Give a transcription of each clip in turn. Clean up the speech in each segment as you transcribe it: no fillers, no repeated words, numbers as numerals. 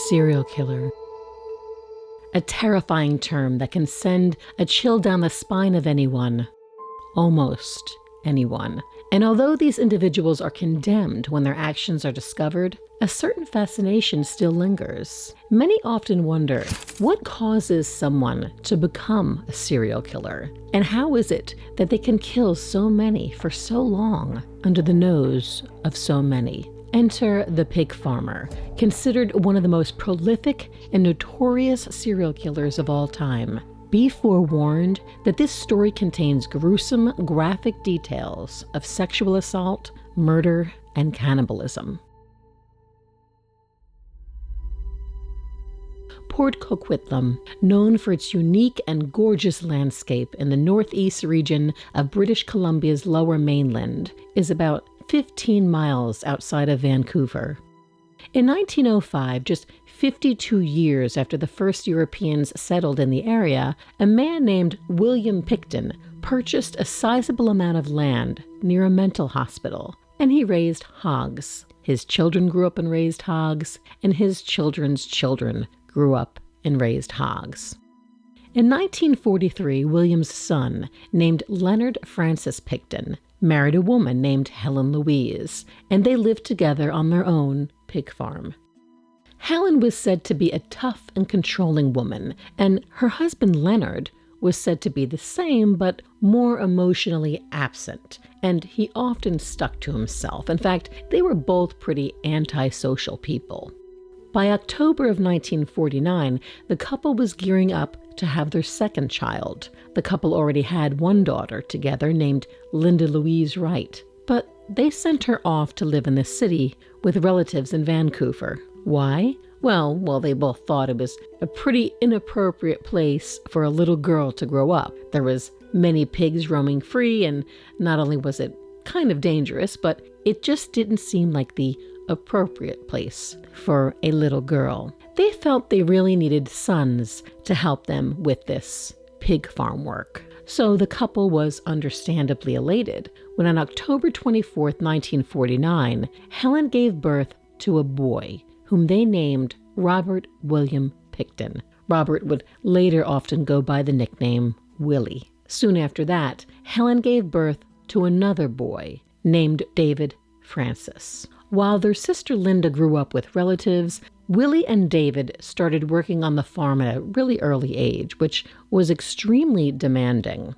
serial killer. A terrifying term that can send a chill down the spine of anyone. Almost anyone. And although these individuals are condemned when their actions are discovered, a certain fascination still lingers. Many often wonder, what causes someone to become a serial killer? And how is it that they can kill so many for so long under the nose of so many? Enter the pig farmer, considered one of the most prolific and notorious serial killers of all time. Be forewarned that this story contains gruesome, graphic details of sexual assault, murder, and cannibalism. Port Coquitlam, known for its unique and gorgeous landscape in the northeast region of British Columbia's lower mainland, is about 15 miles outside of Vancouver. In 1905, just 52 years after the first Europeans settled in the area, a man named William Pickton purchased a sizable amount of land near a mental hospital, and he raised hogs. His children grew up and raised hogs, and his children's children grew up and raised hogs. In 1943, William's son, named Leonard Francis Pickton, married a woman named Helen Louise, and they lived together on their own pig farm. Helen was said to be a tough and controlling woman, and her husband Leonard was said to be the same, but more emotionally absent, and he often stuck to himself. In fact, they were both pretty antisocial people. By October of 1949, the couple was gearing up to have their second child. The couple already had one daughter together named Linda Louise Wright, but they sent her off to live in the city with relatives in Vancouver. Why? Well, they both thought it was a pretty inappropriate place for a little girl to grow up. There was many pigs roaming free, and not only was it kind of dangerous, but it just didn't seem like the appropriate place for a little girl. They felt they really needed sons to help them with this pig farm work. So the couple was understandably elated when on October 24th, 1949, Helen gave birth to a boy whom they named Robert William Pickton. Robert would later often go by the nickname Willie. Soon after that, Helen gave birth to another boy named David Francis. While their sister Linda grew up with relatives, Willie and David started working on the farm at a really early age, which was extremely demanding.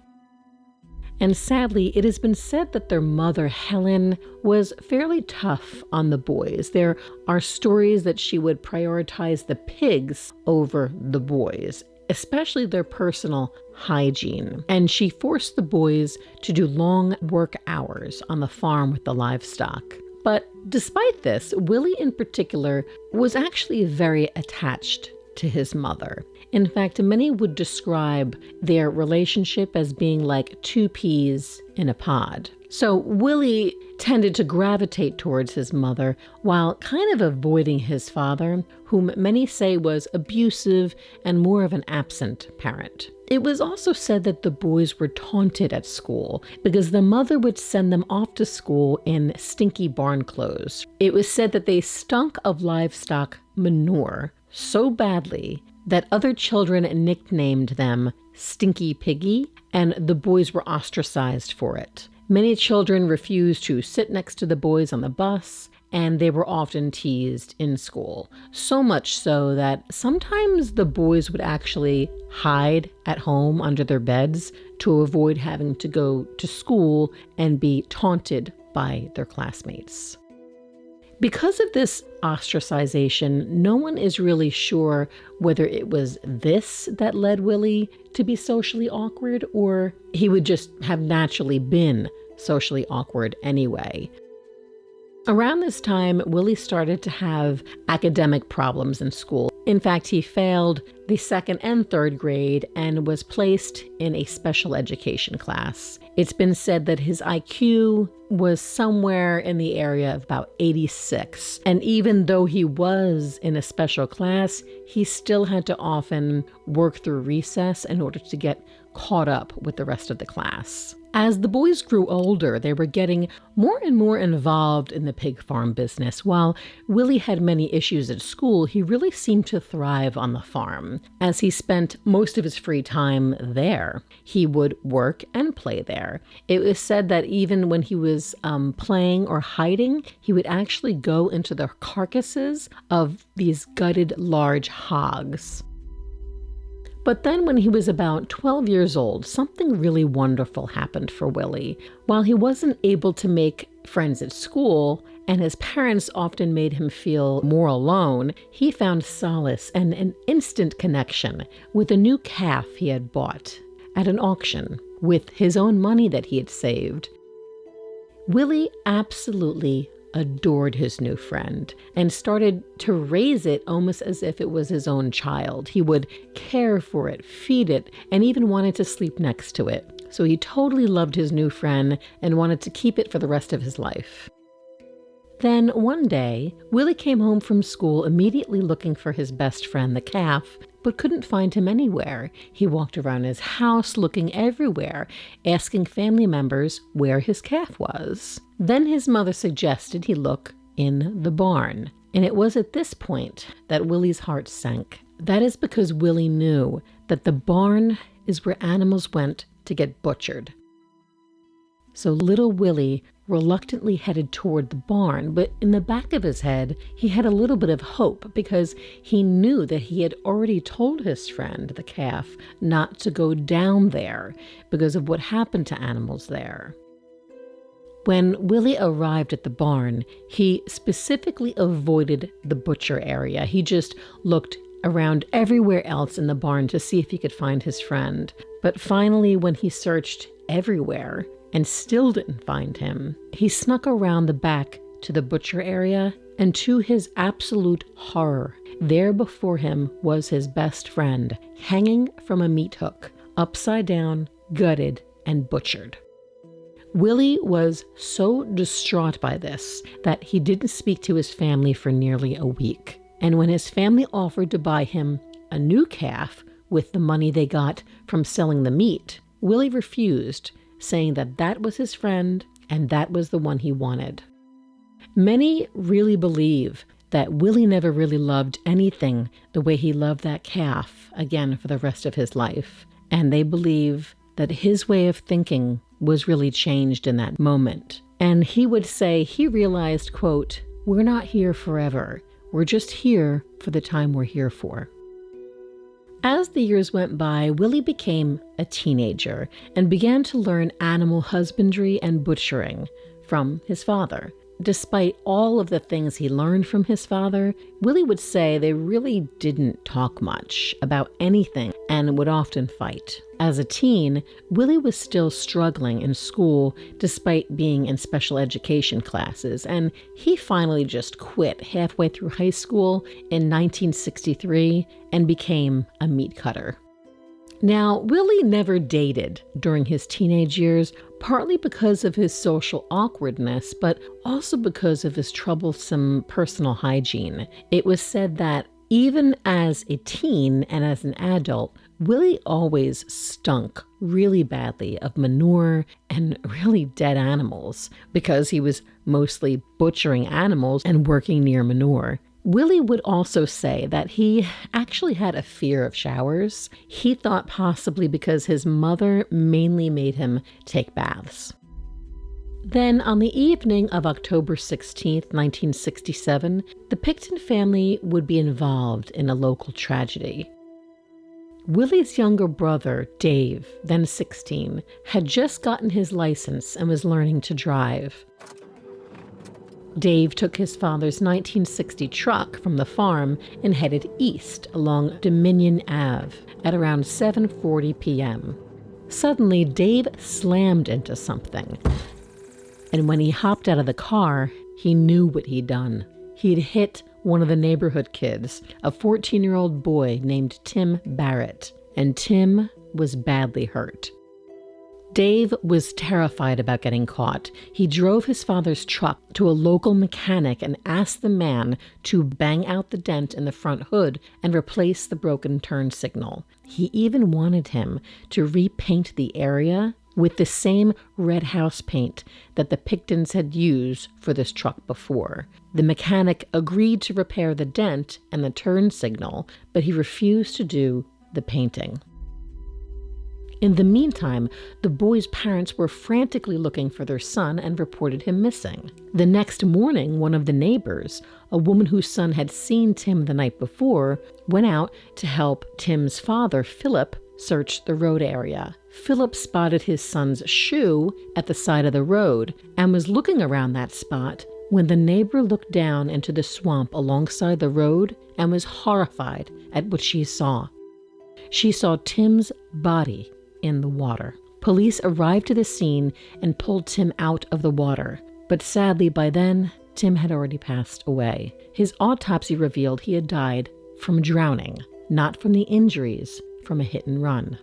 And sadly, it has been said that their mother, Helen, was fairly tough on the boys. There are stories that she would prioritize the pigs over the boys, especially their personal hygiene. And she forced the boys to do long work hours on the farm with the livestock. But despite this, Willie in particular was actually very attached to his mother. In fact, many would describe their relationship as being like two peas in a pod. So Willie tended to gravitate towards his mother while kind of avoiding his father, whom many say was abusive and more of an absent parent. It was also said that the boys were taunted at school because the mother would send them off to school in stinky barn clothes. It was said that they stunk of livestock manure so badly that other children nicknamed them Stinky Piggy, and the boys were ostracized for it. Many children refused to sit next to the boys on the bus, and they were often teased in school. So much so that sometimes the boys would actually hide at home under their beds to avoid having to go to school and be taunted by their classmates. Because of this ostracization, no one is really sure whether it was this that led Willie to be socially awkward, or he would just have naturally been socially awkward anyway. Around this time, Willie started to have academic problems in school. In fact, he failed the second and third grade and was placed in a special education class. It's been said that his IQ was somewhere in the area of about 86. And even though he was in a special class, he still had to often work through recess in order to get caught up with the rest of the class. As the boys grew older, they were getting more and more involved in the pig farm business. While Willie had many issues at school, he really seemed to thrive on the farm, as he spent most of his free time there. He would work and play there. It was said that even when he was playing or hiding, he would actually go into the carcasses of these gutted large hogs. But then when he was about 12 years old, something really wonderful happened for Willie. While he wasn't able to make friends at school, and his parents often made him feel more alone, he found solace and an instant connection with a new calf he had bought at an auction with his own money that he had saved. Willie absolutely adored his new friend and started to raise it almost as if it was his own child. He would care for it, feed it, and even wanted to sleep next to it. So he totally loved his new friend and wanted to keep it for the rest of his life. Then one day, Willie came home from school immediately looking for his best friend, the calf, but couldn't find him anywhere. He walked around his house looking everywhere, asking family members where his calf was. Then his mother suggested he look in the barn. And it was at this point that Willie's heart sank. That is because Willie knew that the barn is where animals went to get butchered. So little Willie reluctantly headed toward the barn, but in the back of his head, he had a little bit of hope because he knew that he had already told his friend, the calf, not to go down there because of what happened to animals there. When Willie arrived at the barn, he specifically avoided the butcher area. He just looked around everywhere else in the barn to see if he could find his friend. But finally, when he searched everywhere and still didn't find him, he snuck around the back to the butcher area, and to his absolute horror, there before him was his best friend, hanging from a meat hook, upside down, gutted, and butchered. Willie was so distraught by this that he didn't speak to his family for nearly a week. And when his family offered to buy him a new calf with the money they got from selling the meat, Willie refused, saying that that was his friend and that was the one he wanted. Many really believe that Willie never really loved anything the way he loved that calf, again, for the rest of his life. And they believe that his way of thinking was really changed in that moment. And he would say he realized, quote, "We're not here forever. We're just here for the time we're here for." As the years went by, Willie became a teenager and began to learn animal husbandry and butchering from his father. Despite all of the things he learned from his father, Willie would say they really didn't talk much about anything and would often fight. As a teen, Willie was still struggling in school despite being in special education classes, and he finally just quit halfway through high school in 1963 and became a meat cutter. Now, Willie never dated during his teenage years, partly because of his social awkwardness, but also because of his troublesome personal hygiene. It was said that even as a teen and as an adult, Willie always stunk really badly of manure and really dead animals because he was mostly butchering animals and working near manure. Willie would also say that he actually had a fear of showers. He thought possibly because his mother mainly made him take baths. Then on the evening of October 16th, 1967, the Pickton family would be involved in a local tragedy. Willie's younger brother, Dave, then 16, had just gotten his license and was learning to drive. Dave took his father's 1960 truck from the farm and headed east along Dominion Ave at around 7:40 p.m. Suddenly, Dave slammed into something. And when he hopped out of the car, he knew what he'd done. He'd hit one of the neighborhood kids, a 14-year-old boy named Tim Barrett, and Tim was badly hurt. Dave was terrified about getting caught. He drove his father's truck to a local mechanic and asked the man to bang out the dent in the front hood and replace the broken turn signal. He even wanted him to repaint the area with the same red house paint that the Picktons had used for this truck before. The mechanic agreed to repair the dent and the turn signal, but he refused to do the painting. In the meantime, the boy's parents were frantically looking for their son and reported him missing. The next morning, one of the neighbors, a woman whose son had seen Tim the night before, went out to help Tim's father, Philip, search the road area. Philip spotted his son's shoe at the side of the road and was looking around that spot when the neighbor looked down into the swamp alongside the road and was horrified at what she saw. She saw Tim's body in the water. Police arrived to the scene and pulled Tim out of the water, but sadly by then, Tim had already passed away. His autopsy revealed he had died from drowning, not from the injuries from a hit and run.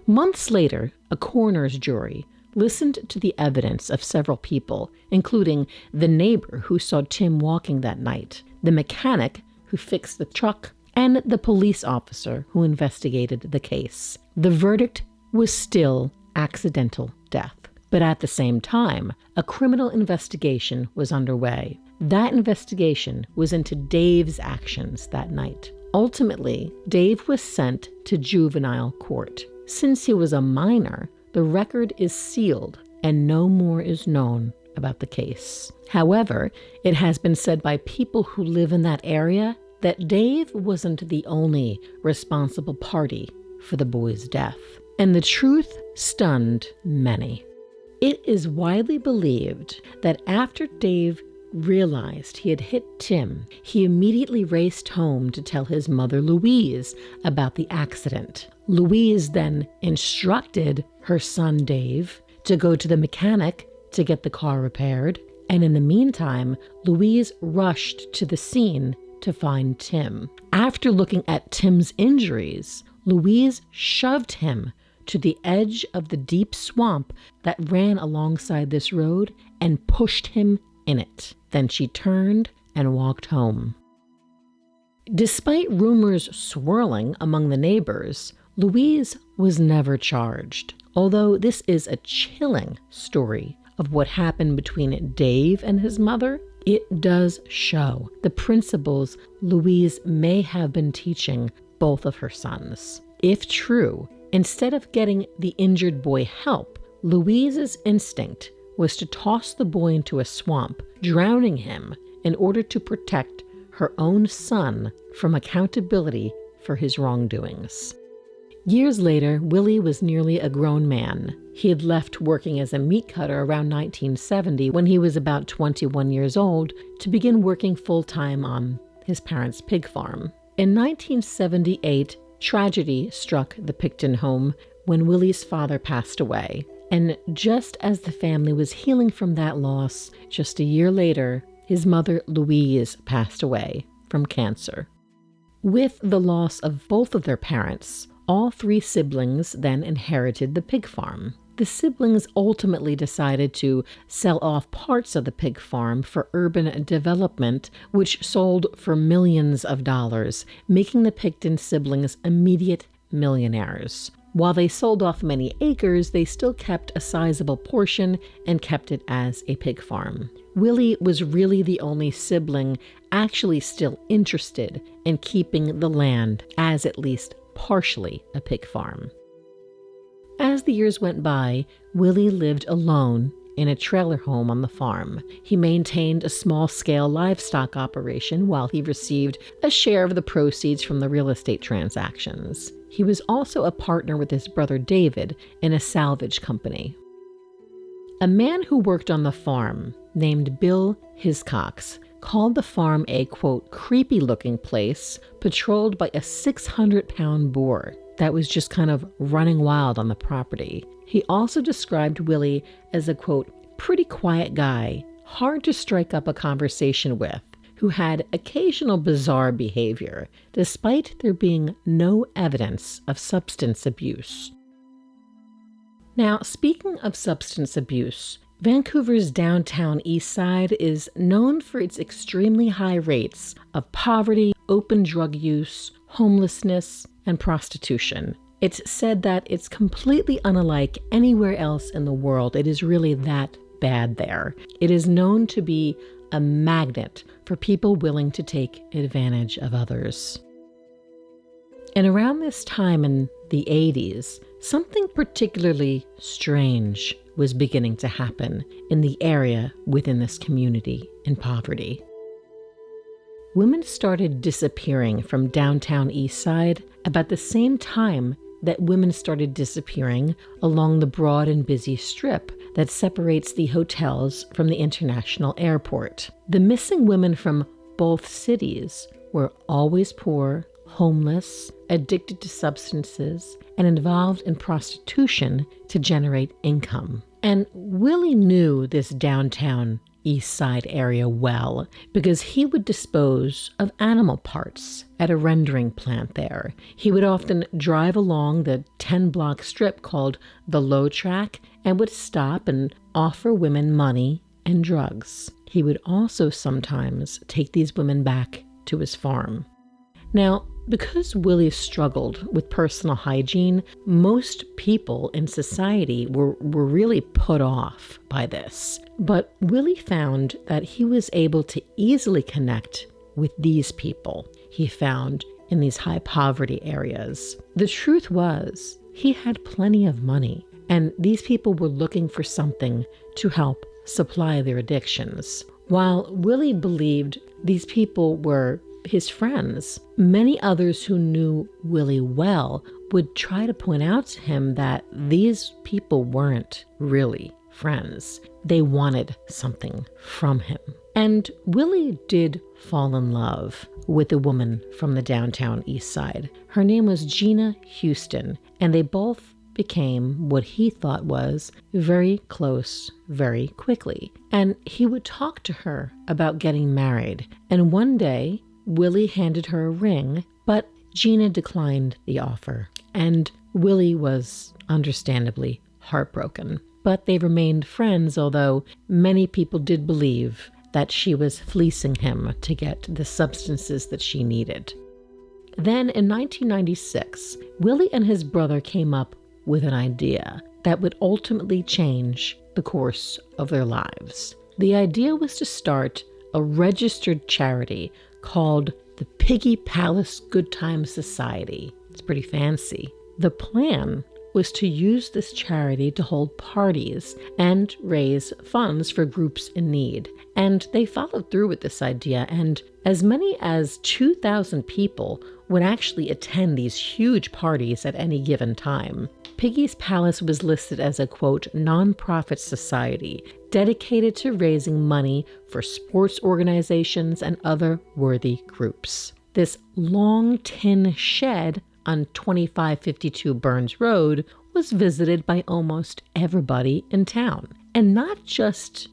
Months later, a coroner's jury listened to the evidence of several people, including the neighbor who saw Tim walking that night, the mechanic who fixed the truck, and the police officer who investigated the case. The verdict was still accidental death. But at the same time, a criminal investigation was underway. That investigation was into Dave's actions that night. Ultimately, Dave was sent to juvenile court. Since he was a minor, the record is sealed and no more is known about the case. However, it has been said by people who live in that area that Dave wasn't the only responsible party for the boy's death. And the truth stunned many. It is widely believed that after Dave realized he had hit Tim, he immediately raced home to tell his mother Louise about the accident. Louise then instructed her son Dave to go to the mechanic to get the car repaired, and in the meantime, Louise rushed to the scene to find Tim. After looking at Tim's injuries, Louise shoved him to the edge of the deep swamp that ran alongside this road and pushed him in it. Then she turned and walked home. Despite rumors swirling among the neighbors, Louise was never charged, although this is a chilling story of what happened between Dave and his mother. It does show the principles Louise may have been teaching both of her sons. If true, instead of getting the injured boy help, Louise's instinct was to toss the boy into a swamp, drowning him in order to protect her own son from accountability for his wrongdoings. Years later, Willie was nearly a grown man. He had left working as a meat cutter around 1970 when he was about 21 years old to begin working full-time on his parents' pig farm. In 1978, tragedy struck the Pickton home when Willie's father passed away. And just as the family was healing from that loss, just a year later, his mother Louise passed away from cancer. With the loss of both of their parents, all three siblings then inherited the pig farm. The siblings ultimately decided to sell off parts of the pig farm for urban development, which sold for millions of dollars, making the Pickton siblings immediate millionaires. While they sold off many acres, they still kept a sizable portion and kept it as a pig farm. Willie was really the only sibling actually still interested in keeping the land as at least partially a pig farm. As the years went by, Willie lived alone in a trailer home on the farm. He maintained a small-scale livestock operation while he received a share of the proceeds from the real estate transactions. He was also a partner with his brother David in a salvage company. A man who worked on the farm, named Bill Hiscox, called the farm a, quote, creepy-looking place patrolled by a 600-pound boar that was just kind of running wild on the property. He also described Willie as a, quote, pretty quiet guy, hard to strike up a conversation with, who had occasional bizarre behavior, despite there being no evidence of substance abuse. Now, speaking of substance abuse, Vancouver's downtown Eastside is known for its extremely high rates of poverty, open drug use, homelessness, and prostitution. It's said that it's completely unlike anywhere else in the world. It is really that bad there. It is known to be a magnet for people willing to take advantage of others. And around this time in the 80s, something particularly strange was beginning to happen in the area within this community in poverty. Women started disappearing from downtown Eastside about the same time that women started disappearing along the broad and busy strip that separates the hotels from the international airport. The missing women from both cities were always poor, homeless, addicted to substances, and involved in prostitution to generate income. And Willie knew this downtown East Side area well because he would dispose of animal parts at a rendering plant there. He would often drive along the 10-block strip called the Low Track and would stop and offer women money and drugs. He would also sometimes take these women back to his farm. Now, because Willie struggled with personal hygiene, most people in society were really put off by this. But Willie found that he was able to easily connect with these people he found in these high poverty areas. The truth was, he had plenty of money, and these people were looking for something to help supply their addictions. While Willie believed these people were his friends, many others who knew Willie well would try to point out to him that these people weren't really friends. They wanted something from him. And Willie did fall in love with a woman from the downtown East Side. Her name was Gina Houston, and they both became what he thought was very close very quickly. And he would talk to her about getting married. And one day, Willie handed her a ring, but Gina declined the offer, and Willie was understandably heartbroken. But they remained friends, although many people did believe that she was fleecing him to get the substances that she needed. Then in 1996, Willie and his brother came up with an idea that would ultimately change the course of their lives. The idea was to start a registered charity called the Piggy Palace Good Times Society. It's pretty fancy. The plan was to use this charity to hold parties and raise funds for groups in need. And they followed through with this idea, and as many as 2,000 people would actually attend these huge parties at any given time. Piggy's Palace was listed as a, quote, nonprofit society dedicated to raising money for sports organizations and other worthy groups. This long tin shed on 2552 Burns Road was visited by almost everybody in town. And not just,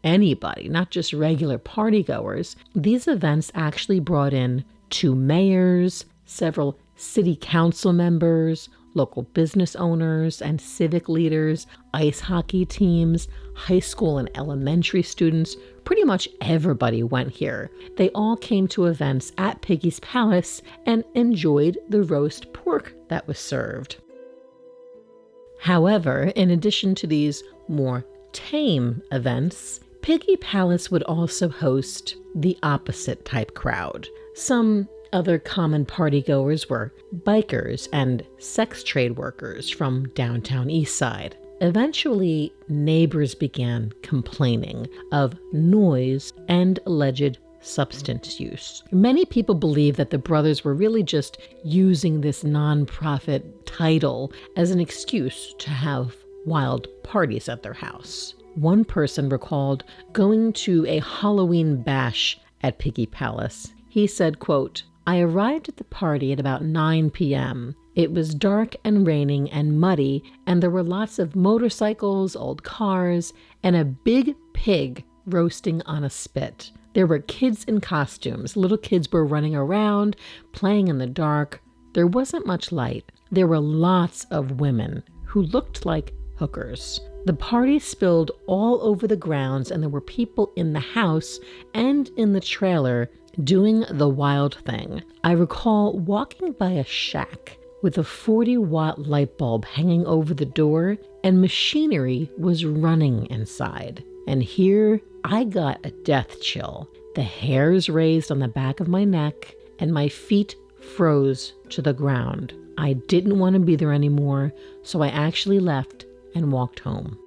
anybody, not just regular partygoers. These events actually brought in 2 mayors, several city council members, local business owners and civic leaders, ice hockey teams, high school and elementary students. Pretty much everybody went here. They all came to events at Piggy's Palace and enjoyed the roast pork that was served. However, in addition to these more tame events, Piggy Palace would also host the opposite type crowd. Some other common partygoers were bikers and sex trade workers from downtown Eastside. Eventually, neighbors began complaining of noise and alleged substance use. Many people believe that the brothers were really just using this nonprofit title as an excuse to have wild parties at their house. One person recalled going to a Halloween bash at Piggy Palace. He said, quote, "I arrived at the party at about 9 p.m. It was dark and raining and muddy, and there were lots of motorcycles, old cars, and a big pig roasting on a spit. There were kids in costumes. Little kids were running around, playing in the dark. There wasn't much light. There were lots of women who looked like hookers. The party spilled all over the grounds, and there were people in the house and in the trailer doing the wild thing. I recall walking by a shack with a 40-watt light bulb hanging over the door, and machinery was running inside. And here I got a death chill. The hairs raised on the back of my neck, and my feet froze to the ground. I didn't want to be there anymore, so I actually left and walked home.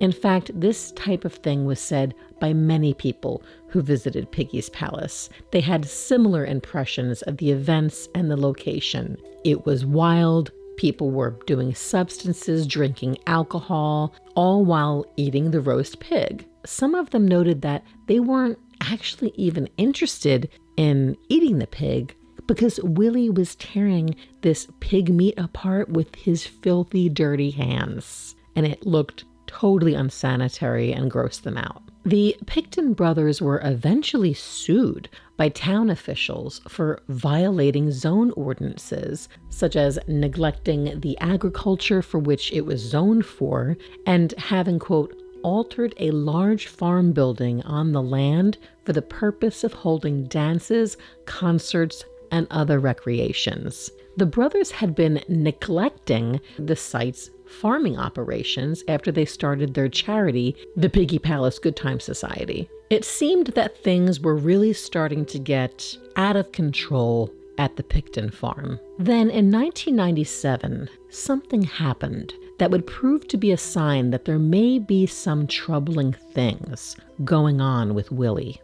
In fact, this type of thing was said by many people who visited Piggy's Palace. They had similar impressions of the events and the location. It was wild. People were doing substances, drinking alcohol, all while eating the roast pig. Some of them noted that they weren't actually even interested in eating the pig because Willie was tearing this pig meat apart with his filthy, dirty hands, and it looked totally unsanitary and grossed them out. The Pickton brothers were eventually sued by town officials for violating zone ordinances, such as neglecting the agriculture for which it was zoned for and having, quote, altered a large farm building on the land for the purpose of holding dances, concerts, and other recreations. The brothers had been neglecting the site's farming operations after they started their charity, the Piggy Palace Good Time Society. It seemed that things were really starting to get out of control at the Pickton farm. Then in 1997, something happened that would prove to be a sign that there may be some troubling things going on with Willie.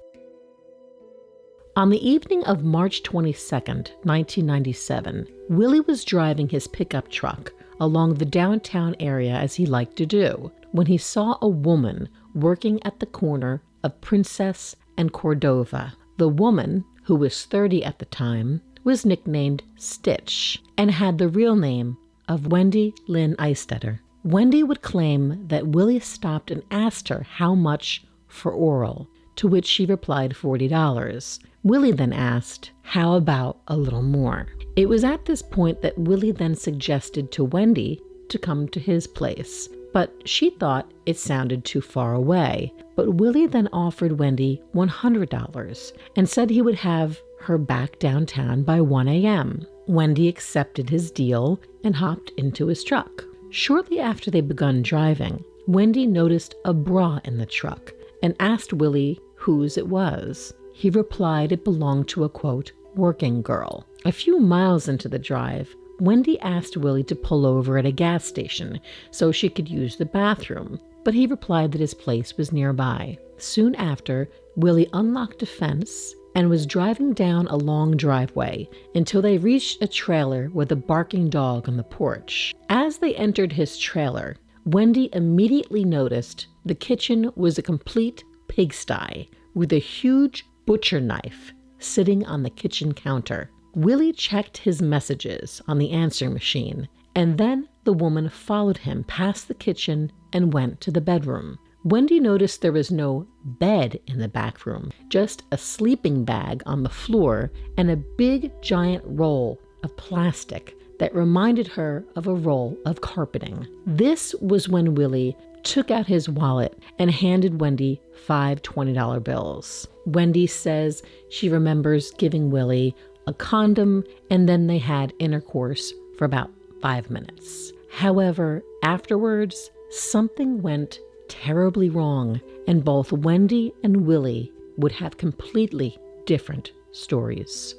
On the evening of March 22nd, 1997, Willie was driving his pickup truck along the downtown area as he liked to do, when he saw a woman working at the corner of Princess and Cordova. The woman, who was 30 at the time, was nicknamed Stitch and had the real name of Wendy Lynn Eistetter. Wendy would claim that Willie stopped and asked her how much for oral, to which she replied $40. Willie then asked, how about a little more? It was at this point that Willie then suggested to Wendy to come to his place, but she thought it sounded too far away. But Willie then offered Wendy $100 and said he would have her back downtown by 1 a.m. Wendy accepted his deal and hopped into his truck. Shortly after they begun driving, Wendy noticed a bra in the truck and asked Willie whose it was. He replied it belonged to a, quote, working girl. A few miles into the drive, Wendy asked Willie to pull over at a gas station so she could use the bathroom, but he replied that his place was nearby. Soon after, Willie unlocked a fence and was driving down a long driveway until they reached a trailer with a barking dog on the porch. As they entered his trailer, Wendy immediately noticed the kitchen was a complete pigsty with a huge butcher knife sitting on the kitchen counter. Willie checked his messages on the answering machine, and then the woman followed him past the kitchen and went to the bedroom. Wendy noticed there was no bed in the back room, just a sleeping bag on the floor and a big giant roll of plastic that reminded her of a roll of carpeting. This was when Willie took out his wallet and handed Wendy 5 $20 bills. Wendy says she remembers giving Willie a condom, and then they had intercourse for about 5 minutes. However, afterwards, something went terribly wrong, and both Wendy and Willie would have completely different stories.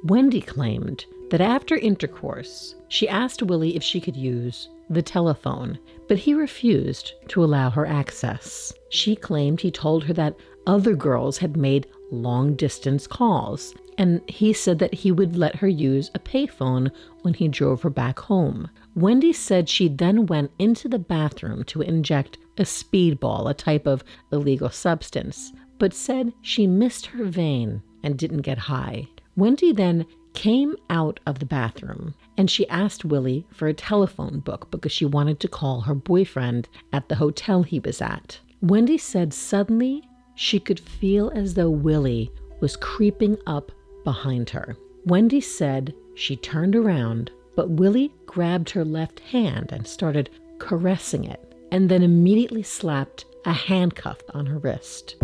Wendy claimed that after intercourse, she asked Willie if she could use the telephone, but he refused to allow her access. She claimed he told her that other girls had made long-distance calls, and he said that he would let her use a payphone when he drove her back home. Wendy said she then went into the bathroom to inject a speedball, a type of illegal substance, but said she missed her vein and didn't get high. Wendy then came out of the bathroom and she asked Willie for a telephone book because she wanted to call her boyfriend at the hotel he was at. Wendy said suddenly she could feel as though Willie was creeping up behind her. Wendy said she turned around, but Willie grabbed her left hand and started caressing it, and then immediately slapped a handcuff on her wrist.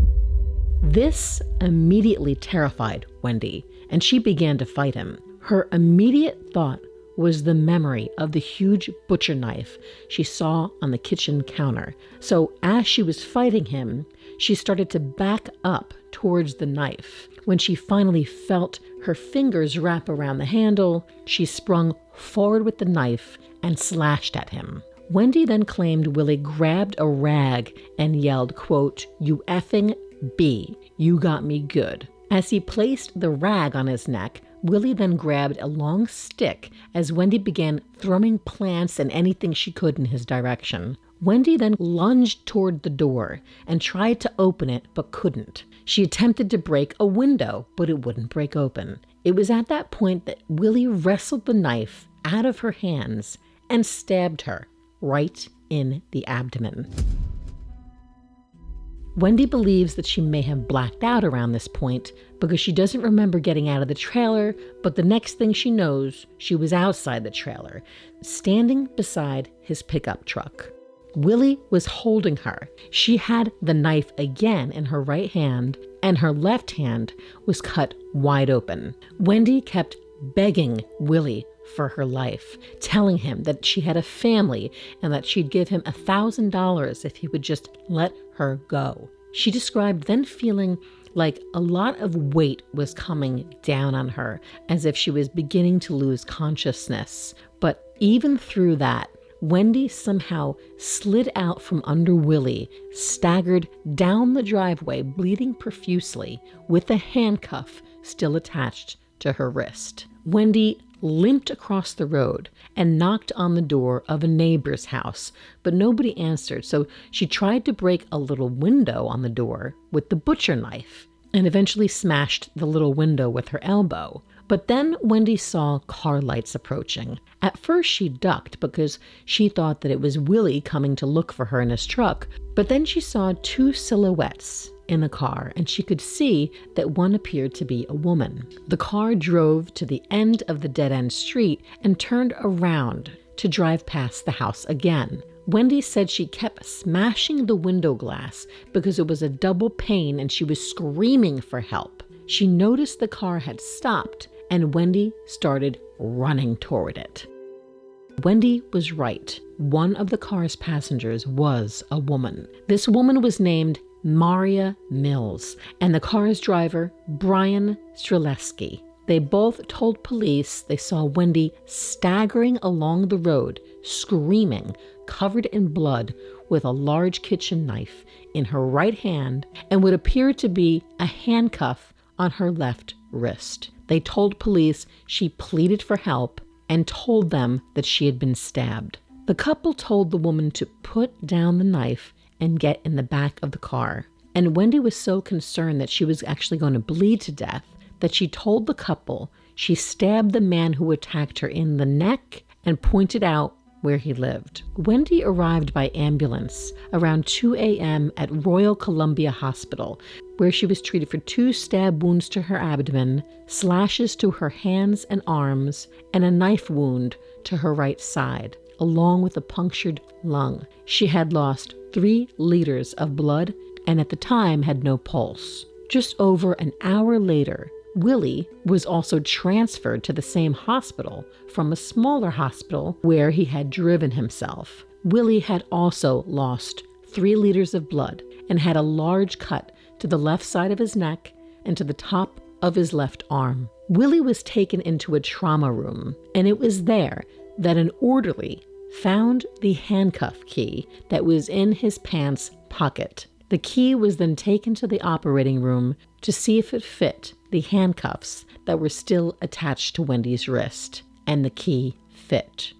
This immediately terrified Wendy, and she began to fight him. Her immediate thought was the memory of the huge butcher knife she saw on the kitchen counter. So as she was fighting him, she started to back up towards the knife. When she finally felt her fingers wrap around the handle, she sprung forward with the knife and slashed at him. Wendy then claimed Willie grabbed a rag and yelled, quote, "You effing B, you got me good." As he placed the rag on his neck, Willie then grabbed a long stick as Wendy began throwing plants and anything she could in his direction. Wendy then lunged toward the door and tried to open it but couldn't. She attempted to break a window, but it wouldn't break open. It was at that point that Willie wrestled the knife out of her hands and stabbed her right in the abdomen. Wendy believes that she may have blacked out around this point because she doesn't remember getting out of the trailer, but the next thing she knows, she was outside the trailer, standing beside his pickup truck. Willie was holding her. She had the knife again in her right hand, and her left hand was cut wide open. Wendy kept begging Willie for her life, telling him that she had a family and that she'd give him $1,000 if he would just let her go. She described then feeling like a lot of weight was coming down on her, as if she was beginning to lose consciousness. But even through that, Wendy somehow slid out from under Willie, staggered down the driveway, bleeding profusely, with a handcuff still attached to her wrist. Wendy limped across the road and knocked on the door of a neighbor's house, but nobody answered, so she tried to break a little window on the door with the butcher knife and eventually smashed the little window with her elbow. But then Wendy saw car lights approaching. At first she ducked because she thought that it was Willie coming to look for her in his truck, but then she saw two silhouettes in the car, and she could see that one appeared to be a woman. The car drove to the end of the dead-end street and turned around to drive past the house again. Wendy said she kept smashing the window glass because it was a double pane and she was screaming for help. She noticed the car had stopped and Wendy started running toward it. Wendy was right. One of the car's passengers was a woman. This woman was named Maria Mills, and the car's driver, Brian Streleski. They both told police they saw Wendy staggering along the road, screaming, covered in blood, with a large kitchen knife in her right hand and what appeared to be a handcuff on her left wrist. They told police she pleaded for help and told them that she had been stabbed. The couple told the woman to put down the knife and get in the back of the car. And Wendy was so concerned that she was actually going to bleed to death that she told the couple she stabbed the man who attacked her in the neck and pointed out where he lived. Wendy arrived by ambulance around 2 a.m. at Royal Columbia Hospital, where she was treated for 2 stab wounds to her abdomen, slashes to her hands and arms, and a knife wound to her right side, along with a punctured lung. She had lost 3 liters of blood and at the time had no pulse. Just over an hour later, Willie was also transferred to the same hospital from a smaller hospital where he had driven himself. Willie had also lost 3 liters of blood and had a large cut to the left side of his neck and to the top of his left arm. Willie was taken into a trauma room, and it was there that an orderly found the handcuff key that was in his pants pocket. The key was then taken to the operating room to see if it fit the handcuffs that were still attached to Wendy's wrist, and the key fit.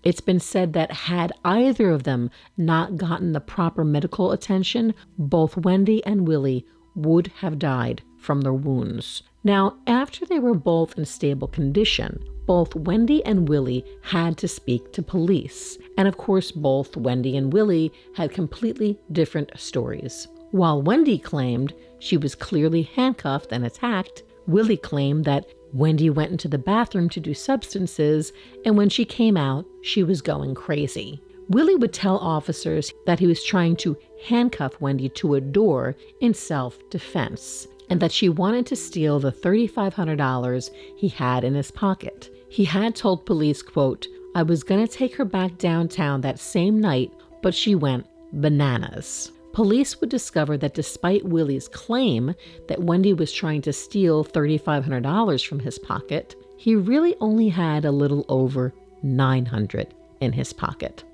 It's been said that had either of them not gotten the proper medical attention, both Wendy and Willie would have died from their wounds. Now, after they were both in stable condition, both Wendy and Willie had to speak to police. And of course, both Wendy and Willie had completely different stories. While Wendy claimed she was clearly handcuffed and attacked, Willie claimed that Wendy went into the bathroom to do substances, and when she came out, she was going crazy. Willie would tell officers that he was trying to handcuff Wendy to a door in self-defense. and that she wanted to steal the $3,500 he had in his pocket. He had told police, quote, "I was going to take her back downtown that same night, but she went bananas." Police would discover that despite Willie's claim that Wendy was trying to steal $3,500 from his pocket, he really only had a little over $900 in his pocket.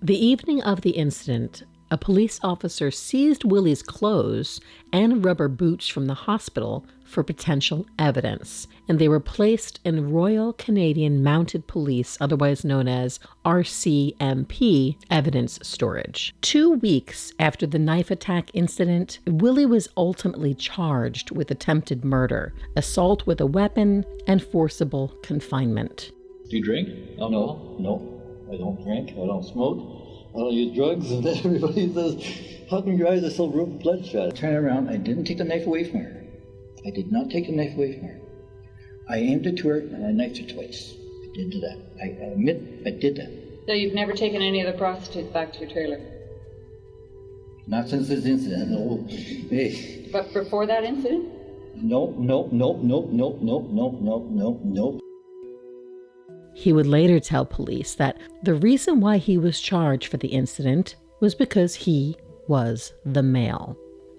The evening of the incident, a police officer seized Willie's clothes and rubber boots from the hospital for potential evidence, and they were placed in Royal Canadian Mounted Police, otherwise known as RCMP, evidence storage. 2 weeks after the knife attack incident, Willie was ultimately charged with attempted murder, assault with a weapon, and forcible confinement. Do you drink? Oh, no, I don't drink, I don't smoke. I don't use drugs, and then everybody says, how come your eyes are so bloodshot? Turn around, I didn't take the knife away from her. I did not take the knife away from her. I aimed it to her, and I knifed her twice. I did do that. I admit I did that. So you've never taken any of the prostitutes back to your trailer? Not since this incident, no. Hey. But before that incident? No. He would later tell police that the reason why he was charged for the incident was because he was the male.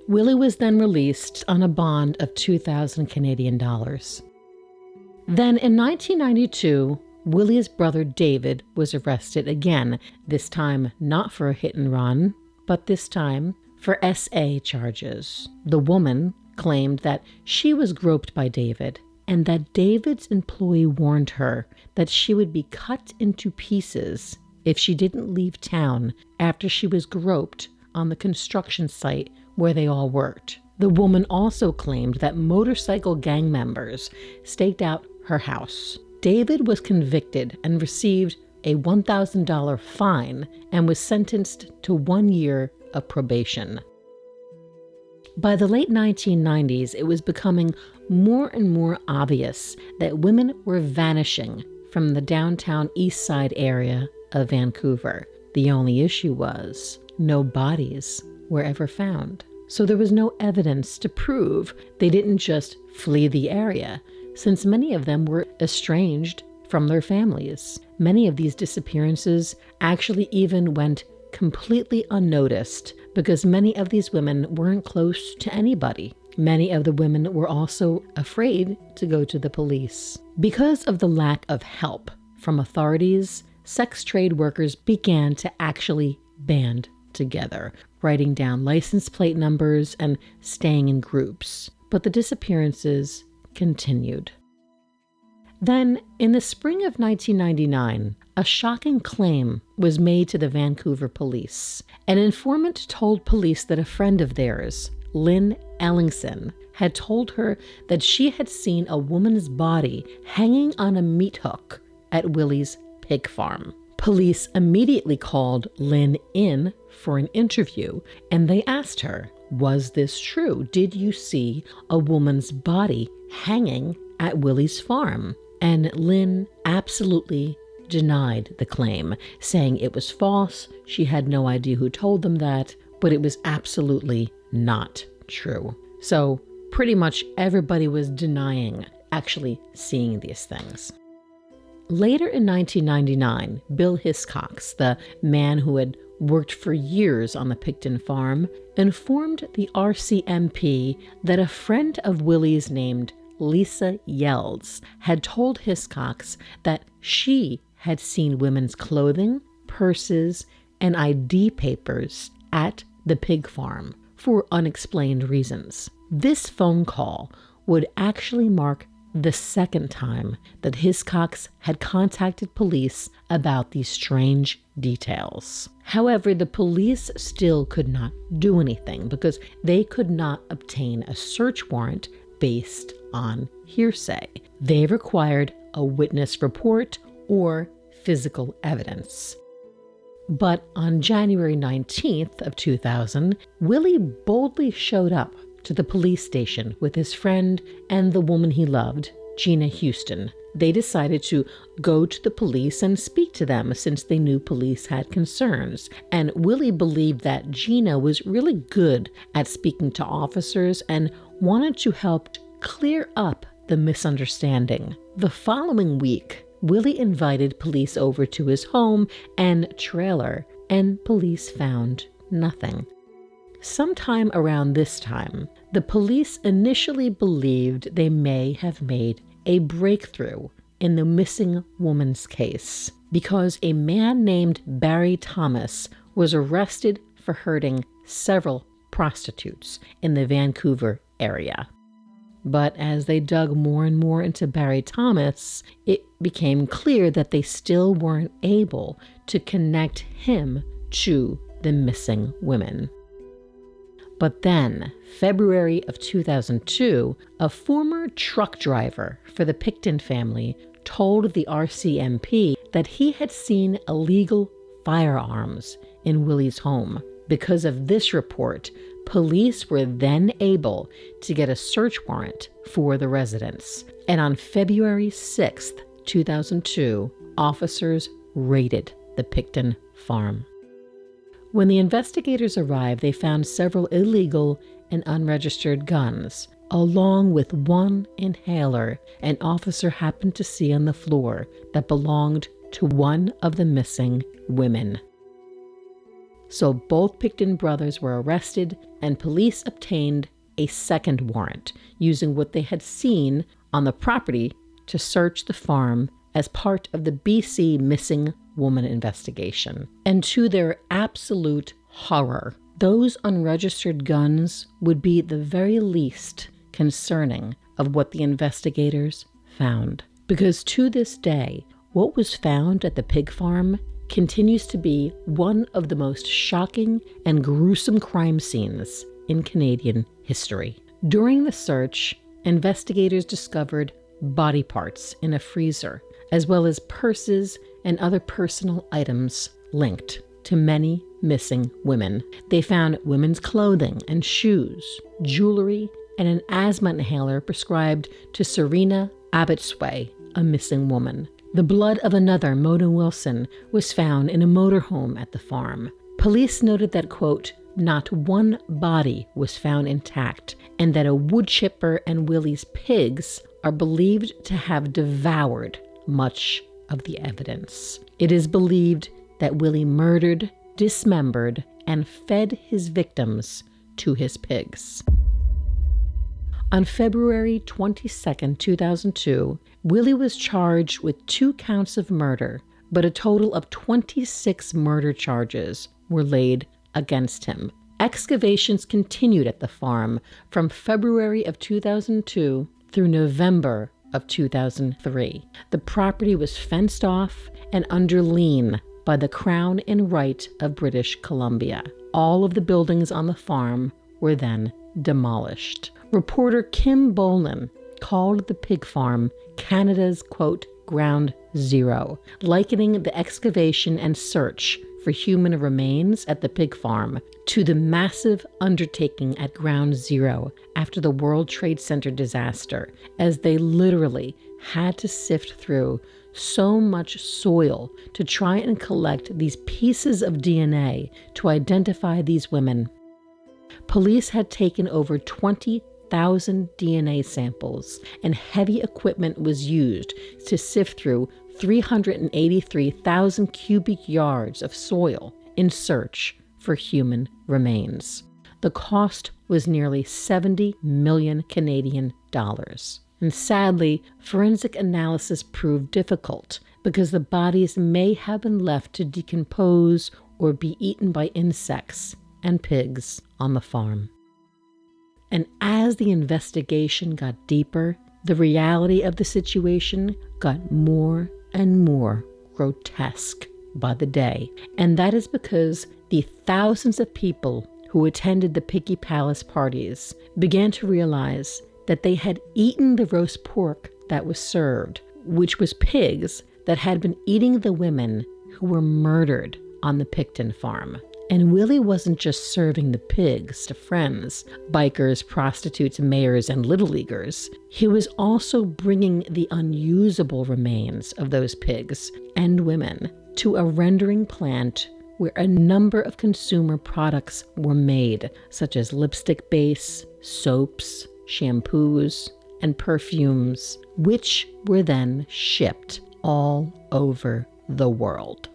Willie was then released on a bond of 2,000 Canadian dollars. Then in 1992, Willie's brother David was arrested again, this time not for a hit and run, but this time for SA charges. The woman claimed that she was groped by David, and that David's employee warned her that she would be cut into pieces if she didn't leave town after she was groped on the construction site where they all worked. The woman also claimed that motorcycle gang members staked out her house. David was convicted and received a $1,000 fine and was sentenced to 1 year of probation. By the late 1990s, it was becoming more and more obvious that women were vanishing from the downtown Eastside area of Vancouver. The only issue was no bodies were ever found. So there was no evidence to prove they didn't just flee the area, since many of them were estranged from their families. Many of these disappearances actually even went completely unnoticed because many of these women weren't close to anybody. Many of the women were also afraid to go to the police. Because of the lack of help from authorities, sex trade workers began to actually band together, writing down license plate numbers and staying in groups. But the disappearances continued. Then, in the spring of 1999, a shocking claim was made to the Vancouver police. An informant told police that a friend of theirs, Lynn Ellingson, had told her that she had seen a woman's body hanging on a meat hook at Willie's pig farm. Police immediately called Lynn in for an interview, and they asked her, "Was this true? Did you see a woman's body hanging at Willie's farm?" And Lynn absolutely denied the claim, saying it was false, she had no idea who told them that, but it was absolutely not true. So pretty much everybody was denying actually seeing these things. Later in 1999, Bill Hiscox, the man who had worked for years on the Pickton farm, informed the RCMP that a friend of Willie's named Lisa Yelds had told Hiscox that she had seen women's clothing, purses, and ID papers at the pig farm for unexplained reasons. This phone call would actually mark the second time that Hiscox had contacted police about these strange details. However, the police still could not do anything because they could not obtain a search warrant based on hearsay. They required a witness report or physical evidence. But on January 19th of 2000, Willie boldly showed up to the police station with his friend and the woman he loved, Gina Houston. They decided to go to the police and speak to them since they knew police had concerns. And Willie believed that Gina was really good at speaking to officers and wanted to help clear up the misunderstanding. The following week, Willie invited police over to his home and trailer, and police found nothing. Sometime around this time, the police initially believed they may have made a breakthrough in the missing woman's case because a man named Barry Thomas was arrested for hurting several prostitutes in the Vancouver area. But as they dug more and more into Barry Thomas, it became clear that they still weren't able to connect him to the missing women. But then, February of 2002, a former truck driver for the Pickton family told the RCMP that he had seen illegal firearms in Willie's home. Because of this report, police were then able to get a search warrant for the residence. And on February 6th, 2002, officers raided the Pickton farm. When the investigators arrived, they found several illegal and unregistered guns, along with one inhaler an officer happened to see on the floor that belonged to one of the missing women. So both Pickton brothers were arrested, and police obtained a second warrant using what they had seen on the property to search the farm as part of the BC Missing Woman investigation. And to their absolute horror, those unregistered guns would be the very least concerning of what the investigators found. Because to this day, what was found at the pig farm continues to be one of the most shocking and gruesome crime scenes in Canadian history. During the search, investigators discovered body parts in a freezer, as well as purses and other personal items linked to many missing women. They found women's clothing and shoes, jewelry, and an asthma inhaler prescribed to Serena Abbotsway, a missing woman. The blood of another, Mona Wilson, was found in a motorhome at the farm. Police noted that, quote, not one body was found intact, and that a wood chipper and Willie's pigs are believed to have devoured much of the evidence. It is believed that Willie murdered, dismembered, and fed his victims to his pigs. On February 22, 2002, Willie was charged with 2 counts of murder, but a total of 26 murder charges were laid against him. Excavations continued at the farm from February of 2002 through November of 2003. The property was fenced off and under lien by the Crown and Right of British Columbia. All of the buildings on the farm were then demolished. Reporter Kim Bolan called the pig farm Canada's, quote, ground zero, likening the excavation and search for human remains at the pig farm to the massive undertaking at ground zero after the World Trade Center disaster, as they literally had to sift through so much soil to try and collect these pieces of DNA to identify these women. Police had taken over 20,000 DNA samples, and heavy equipment was used to sift through 383,000 cubic yards of soil in search for human remains. The cost was nearly 70 million Canadian dollars. And sadly, forensic analysis proved difficult because the bodies may have been left to decompose or be eaten by insects and pigs on the farm. And as the investigation got deeper, the reality of the situation got more and more grotesque by the day. And that is because the thousands of people who attended the Piggy Palace parties began to realize that they had eaten the roast pork that was served, which was pigs that had been eating the women who were murdered on the Pickton farm. And Willie wasn't just serving the pigs to friends, bikers, prostitutes, mayors, and little leaguers. He was also bringing the unusable remains of those pigs and women to a rendering plant where a number of consumer products were made, such as lipstick base, soaps, shampoos, and perfumes, which were then shipped all over the world.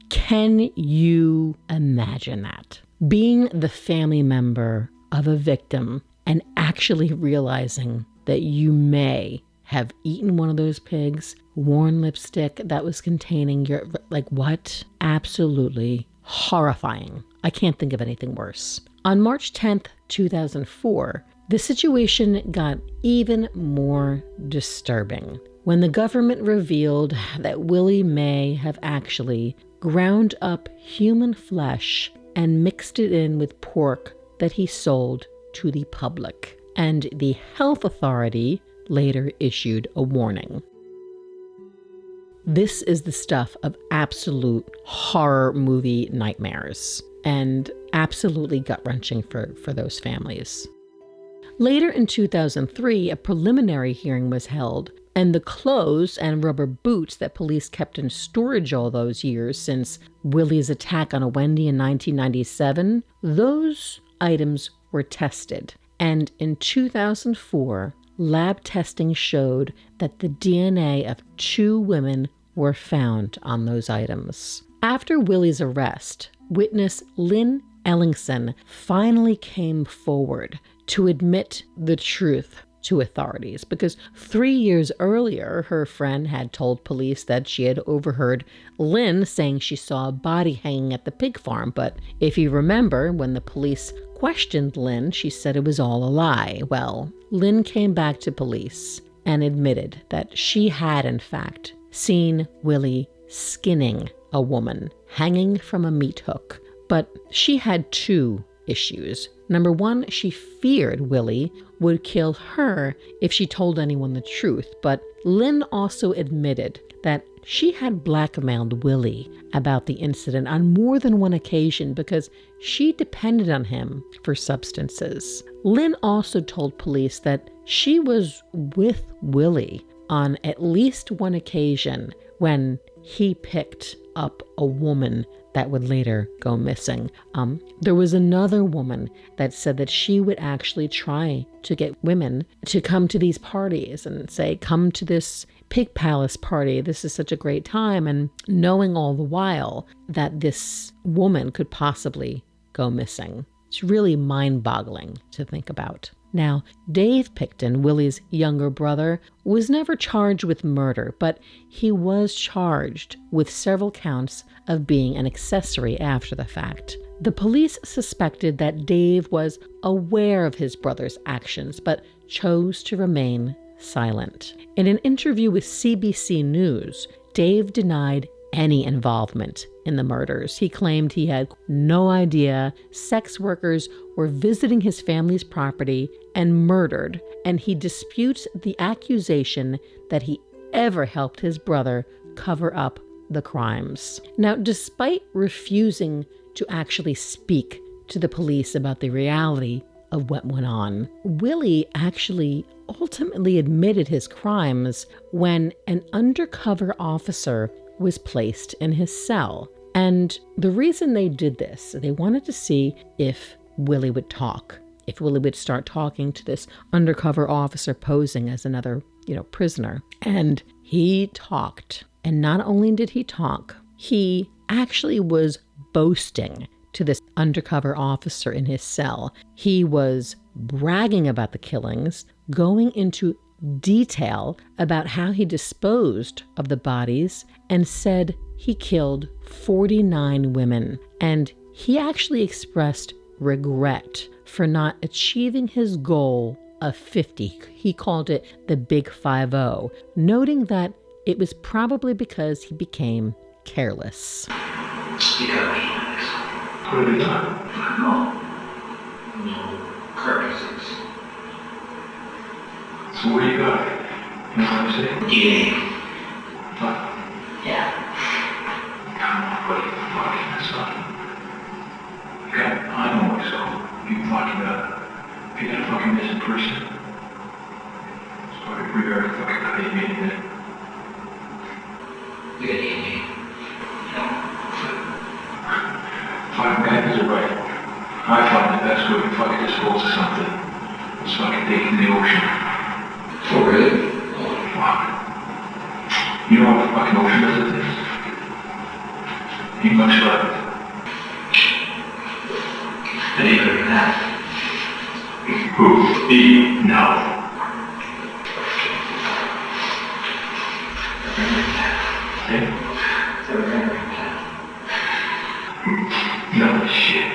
Can you imagine that? Being the family member of a victim and actually realizing that you may have eaten one of those pigs, worn lipstick that was containing your, what? Absolutely horrifying. I can't think of anything worse. On March 10th, 2004, the situation got even more disturbing when the government revealed that Willie may have actually ground up human flesh and mixed it in with pork that he sold to the public. And the health authority later issued a warning. This is the stuff of absolute horror movie nightmares and absolutely gut-wrenching for those families. Later in 2003, a preliminary hearing was held, and the clothes and rubber boots that police kept in storage all those years since Willie's attack on a Wendy in 1997, those items were tested. And in 2004, lab testing showed that the DNA of 2 women were found on those items. After Willie's arrest, witness Lynn Ellingson finally came forward to admit the truth to authorities, because 3 years earlier, her friend had told police that she had overheard Lynn saying she saw a body hanging at the pig farm. But if you remember, when the police questioned Lynn, she said it was all a lie. Well, Lynn came back to police and admitted that she had, in fact, seen Willie skinning a woman hanging from a meat hook. But she had 2 issues. Number 1, she feared Willie would kill her if she told anyone the truth. But Lynn also admitted that she had blackmailed Willie about the incident on more than one occasion because she depended on him for substances. Lynn also told police that she was with Willie on at least one occasion when he picked up a woman that would later go missing. There was another woman that said that she would actually try to get women to come to these parties and say, come to this pig palace party. This is such a great time. And knowing all the while that this woman could possibly go missing. It's really mind-boggling to think about. Now, Dave Pickton, Willie's younger brother, was never charged with murder, but he was charged with several counts of being an accessory after the fact. The police suspected that Dave was aware of his brother's actions, but chose to remain silent. In an interview with CBC News, Dave denied any involvement in the murders. He claimed he had no idea sex workers were visiting his family's property and murdered, and he disputes the accusation that he ever helped his brother cover up the crimes. Now, despite refusing to actually speak to the police about the reality of what went on, Willie actually ultimately admitted his crimes when an undercover officer was placed in his cell. And the reason they did this, they wanted to see if Willie would talk, if Willie would start talking to this undercover officer posing as another, prisoner. And he talked. And not only did he talk, he actually was boasting to this undercover officer in his cell. He was bragging about the killings, going into detail about how he disposed of the bodies, and said he killed 49 women. And he actually expressed regret for not achieving his goal of 50. He called it the Big 50, noting that it was probably because he became careless. What have you done? No carcasses. So what do you got? You know what I'm saying? DNA. What? Yeah. Come on, buddy. Fucking this up. person. So I regard fucking how you made it. We got DNA. Fucking guys are right. I find the best way to fucking dispose of something is fucking take it in the ocean. Oh, really? Fuck. You know what the fucking ocean is it is? Ain't much left. And even that. Who? Me? No. Hey? No shit.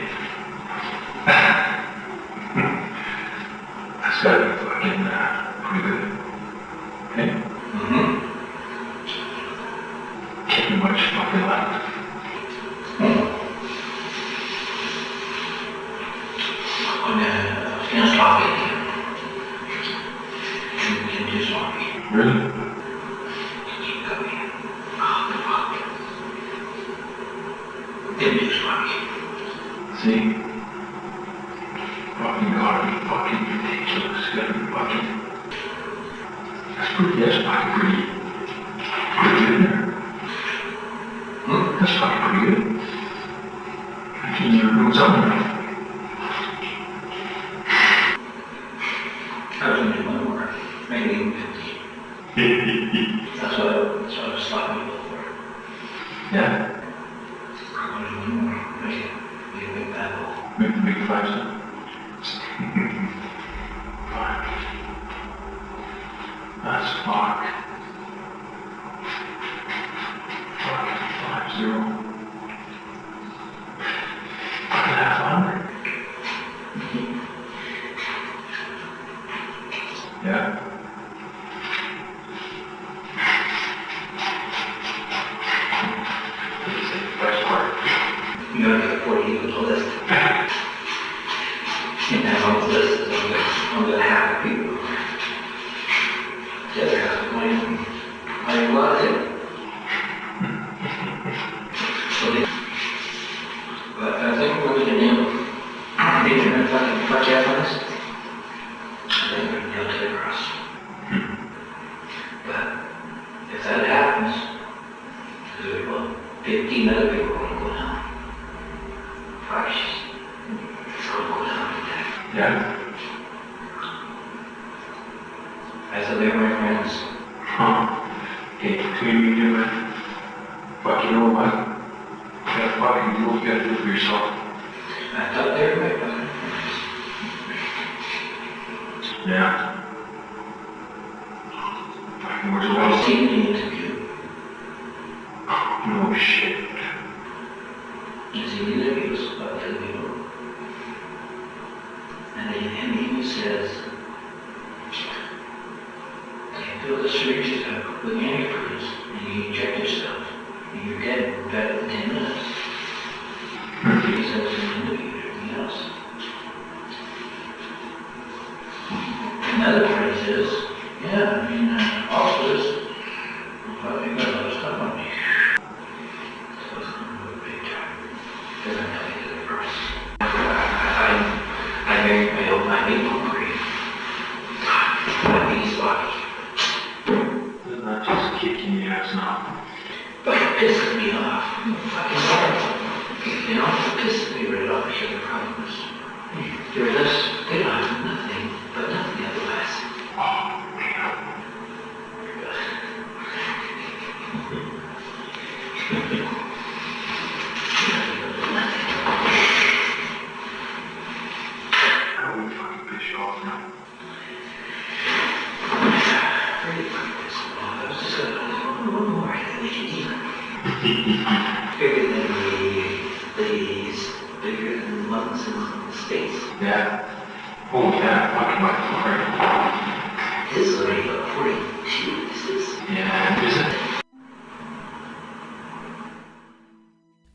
That's gotta be fucking pretty good. Hey? Mm-hmm. Can't be much fucking left. It's sloppy. It's too sloppy. Really? Keep going. Oh, fuck. It's too sloppy. See? Fucking gotta be fucking ridiculous. Gotta be fucking. That's fucking pretty good in there. That's fucking pretty good. I think you're doing something right. I was going to do one more. Maybe even 50. That's what I was stopping people for. Yeah? I want to do one more. Make a big battle. Make the big 5 cent. Fuck. That's fuck. Fucking 5-0. Fucking half 100. Yeah. Best part. You gotta get 40 people to list. And that whole list is only half the people. The other half are going I love it. But I think we're going to nail they're going to fucking fuck you up on us. I think we're going to nail it across. But if that happens, there's about 15 other people are going to go down. Gosh, it's going to go down like that. Yeah. I said they're my friends. Huh. Okay, between me and you, man. Fuck, you know what? That fucking deal you gotta do for yourself. I thought they were my fucking friends. Yeah. Fucking where's the I world? was seeing the interview. No shit. I seen the interviews about the people. And he says, you fill the syringes up with antifreeze and you inject yourself and you're dead in better than 10 minutes. He says in the interview, everything else. Another phrase is, yeah, I mean, officers, well, they got a lot of stuff on me. So it's going to move big time. They're going to tell you the first. I married my old man, hungry. My knees body. Isn't that just kicking the ass now? But it pisses me off. Fucking horrible. You know, it pisses me right off. I hear the problems. They're this, they don't have nothing, but nothing otherwise. Oh, man. I would fucking piss you off now. Really fucking pissed me off. I was just gonna one more that we can even. Bigger than these, bigger than the ones in the States. Yeah. Oh, yeah, fucking my lord. This is already about 42. This is. Yeah, is it?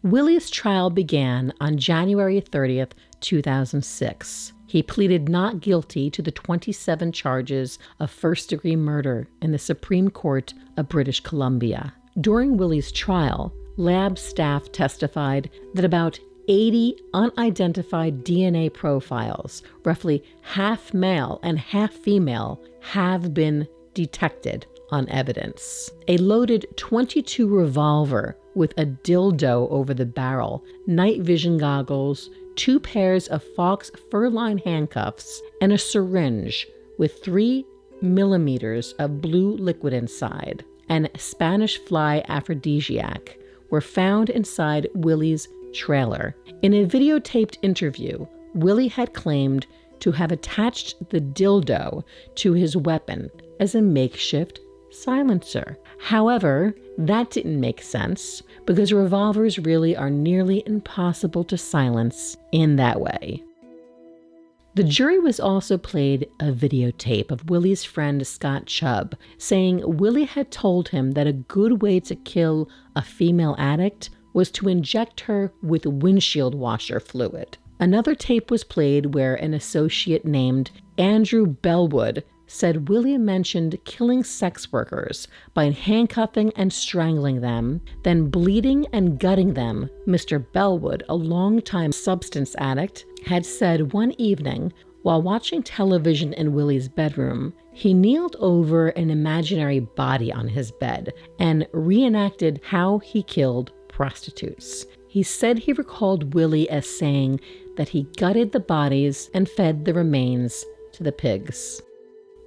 Willie's trial began on January 30th, 2006. He pleaded not guilty to the 27 charges of first-degree murder in the Supreme Court of British Columbia. During Willie's trial, lab staff testified that about 80 unidentified DNA profiles, roughly half male and half female, have been detected on evidence. A loaded .22 revolver with a dildo over the barrel, night vision goggles, 2 pairs of fox fur-lined handcuffs, and a syringe with 3 millimeters of blue liquid inside, and Spanish fly aphrodisiac, were found inside Willie's trailer. In a videotaped interview, Willie had claimed to have attached the dildo to his weapon as a makeshift silencer. However, that didn't make sense because revolvers really are nearly impossible to silence in that way. The jury was also played a videotape of Willie's friend Scott Chubb saying Willie had told him that a good way to kill a female addict was to inject her with windshield washer fluid. Another tape was played where an associate named Andrew Bellwood said Willie mentioned killing sex workers by handcuffing and strangling them, then bleeding and gutting them. Mr. Bellwood, a longtime substance addict, had said one evening, while watching television in Willie's bedroom, he kneeled over an imaginary body on his bed and reenacted how he killed prostitutes. He said he recalled Willie as saying that he gutted the bodies and fed the remains to the pigs.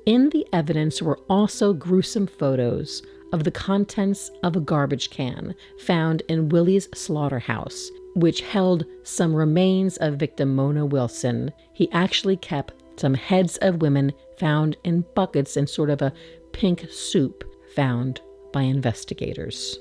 In the evidence were also gruesome photos of the contents of a garbage can found in Willie's slaughterhouse, which held some remains of victim Mona Wilson. He actually kept some heads of women found in buckets in sort of a pink soup found by investigators.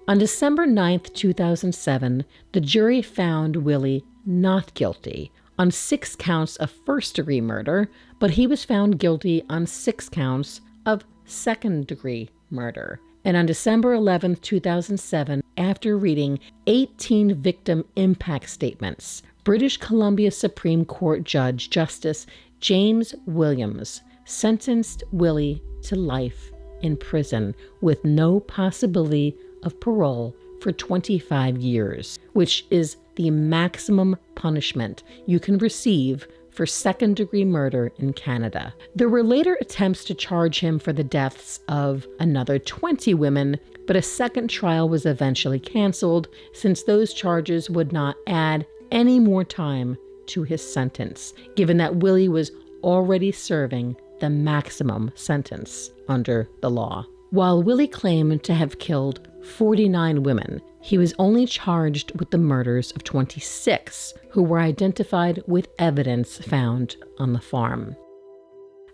On December 9, 2007, the jury found Willie not guilty on 6 counts of first-degree murder, but he was found guilty on 6 counts of second-degree murder. And on December 11, 2007, after reading 18 victim impact statements, British Columbia Supreme Court Judge Justice James Williams sentenced Willie to life in prison with no possibility of parole for 25 years, which is the maximum punishment you can receive for second-degree murder in Canada. There were later attempts to charge him for the deaths of another 20 women, but a second trial was eventually canceled since those charges would not add any more time to his sentence, given that Willie was already serving the maximum sentence under the law. While Willie claimed to have killed 49 women, he was only charged with the murders of 26, who were identified with evidence found on the farm.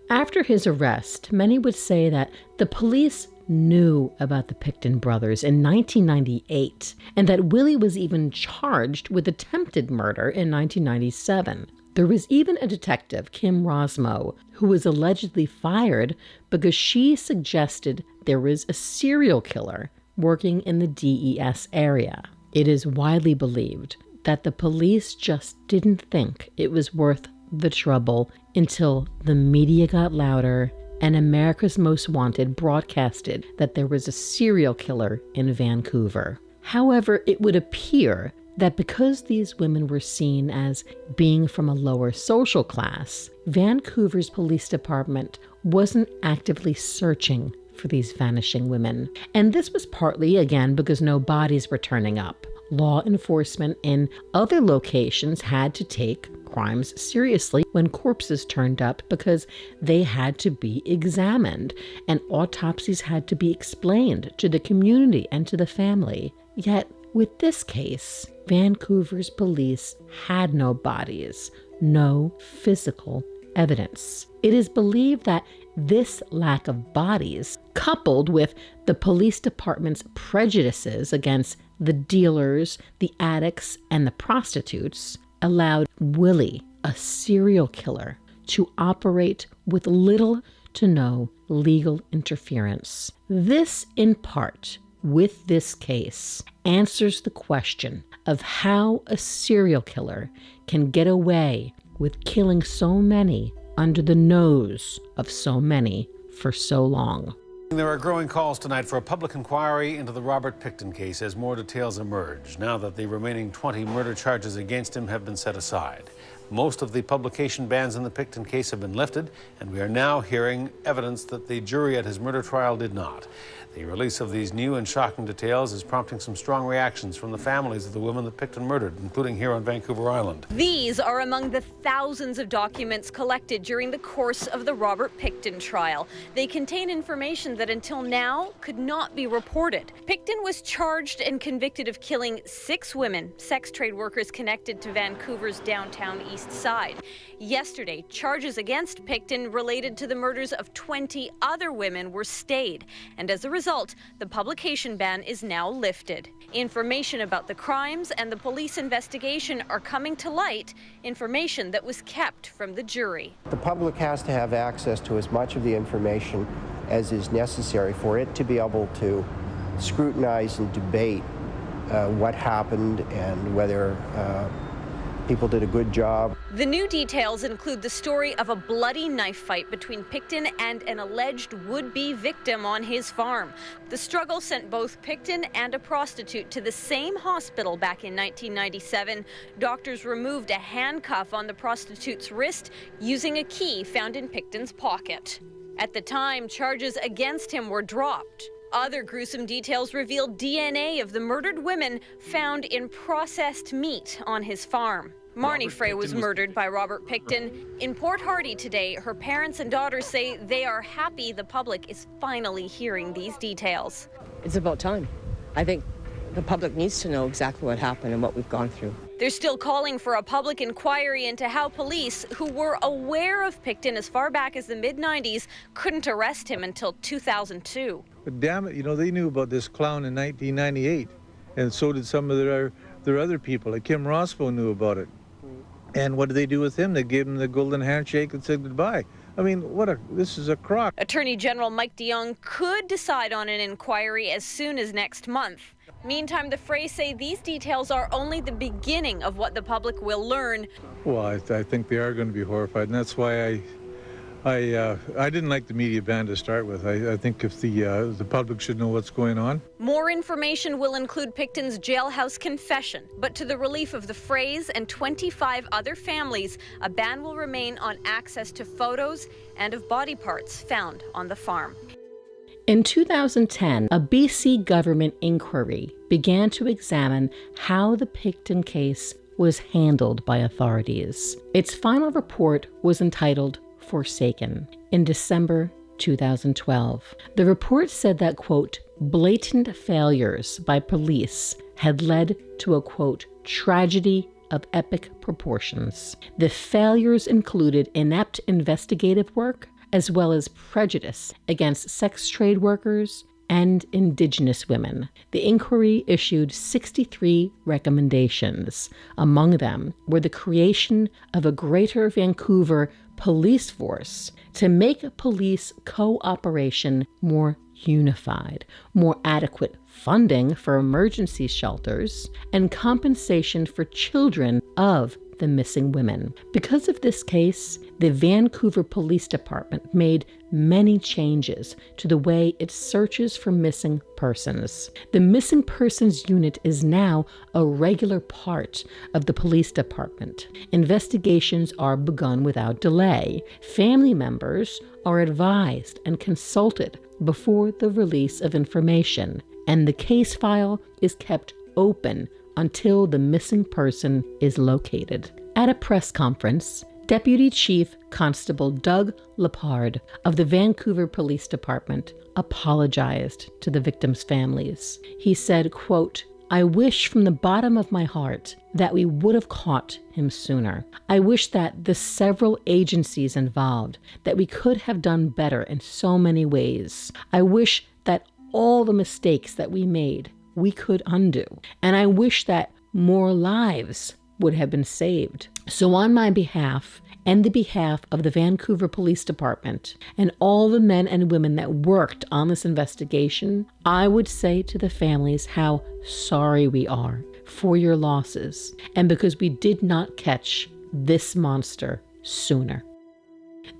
After his arrest, many would say that the police knew about the Pickton brothers in 1998, and that Willie was even charged with attempted murder in 1997. There was even a detective, Kim Rosmo, who was allegedly fired because she suggested there was a serial killer working in the DES area. It is widely believed that the police just didn't think it was worth the trouble until the media got louder and America's Most Wanted broadcasted that there was a serial killer in Vancouver. However, it would appear that because these women were seen as being from a lower social class, Vancouver's police department wasn't actively searching for these vanishing women. And this was partly, again, because no bodies were turning up. Law enforcement in other locations had to take crimes seriously when corpses turned up because they had to be examined and autopsies had to be explained to the community and to the family. Yet, with this case, Vancouver's police had no bodies, no physical evidence. It is believed that this lack of bodies, coupled with the police department's prejudices against the dealers, the addicts, and the prostitutes, allowed Willie, a serial killer, to operate with little to no legal interference. This, in part, with this case, answers the question of how a serial killer can get away with killing so many under the nose of so many for so long. There are growing calls tonight for a public inquiry into the Robert Pickton case as more details emerge, now that the remaining 20 murder charges against him have been set aside. Most of the publication bans in the Pickton case have been lifted, and we are now hearing evidence that the jury at his murder trial did not. The release of these new and shocking details is prompting some strong reactions from the families of the women that Pickton murdered, including here on Vancouver Island. These are among the thousands of documents collected during the course of the Robert Pickton trial. They contain information that until now could not be reported. Pickton was charged and convicted of killing 6 women, sex trade workers connected to Vancouver's Downtown Eastside. Yesterday, charges against Pickton related to the murders of 20 other women were stayed, and as a result, the publication ban is now lifted. Information about the crimes and the police investigation are coming to light, information that was kept from the jury. The public has to have access to as much of the information as is necessary for it to be able to scrutinize and debate what happened and whether people did a good job. The new details include the story of a bloody knife fight between Pickton and an alleged would-be victim on his farm. The struggle sent both Pickton and a prostitute to the same hospital back in 1997. Doctors removed a handcuff on the prostitute's wrist using a key found in Pickton's pocket. At the time, charges against him were dropped. Other gruesome details revealed DNA of the murdered women found in processed meat on his farm. Marnie Frey was murdered by Robert Pickton. In Port-Cartier today, her parents and daughters say they are happy the public is finally hearing these details. It's about time. I think the public needs to know exactly what happened and what we've gone through. They're still calling for a public inquiry into how police, who were aware of Pickton as far back as the mid-90s, couldn't arrest him until 2002. But damn it, they knew about this clown in 1998, and so did some of their other people. Like Kim Roscoe knew about it. And what did they do with him? They gave him the golden handshake and said goodbye. I mean, this is a crock. Attorney General Mike DeYoung could decide on an inquiry as soon as next month. Meantime, the Freys say these details are only the beginning of what the public will learn. Well, I think they are going to be horrified, and that's why I didn't like the media ban to start with. I think if the public should know what's going on. More information will include Pickton's jailhouse confession, but to the relief of the Freys and 25 other families, a ban will remain on access to photos and of body parts found on the farm. In 2010, a BC government inquiry began to examine how the Pickton case was handled by authorities. Its final report was entitled Forsaken in December 2012. The report said that, quote, blatant failures by police had led to a, quote, tragedy of epic proportions. The failures included inept investigative work, as well as prejudice against sex trade workers and Indigenous women. The inquiry issued 63 recommendations. Among them were the creation of a Greater Vancouver police force to make police cooperation more unified, more adequate funding for emergency shelters, and compensation for children of the missing women. Because of this case, the Vancouver Police Department made many changes to the way it searches for missing persons. The Missing Persons Unit is now a regular part of the police department. Investigations are begun without delay. Family members are advised and consulted before the release of information, and the case file is kept open until the missing person is located. At a press conference, Deputy Chief Constable Doug Lepard of the Vancouver Police Department apologized to the victims' families. He said, quote, I wish from the bottom of my heart that we would have caught him sooner. I wish that the several agencies involved, that we could have done better in so many ways. I wish that all the mistakes that we made we could undo. And I wish that more lives would have been saved. So on my behalf and the behalf of the Vancouver Police Department and all the men and women that worked on this investigation, I would say to the families how sorry we are for your losses and because we did not catch this monster sooner.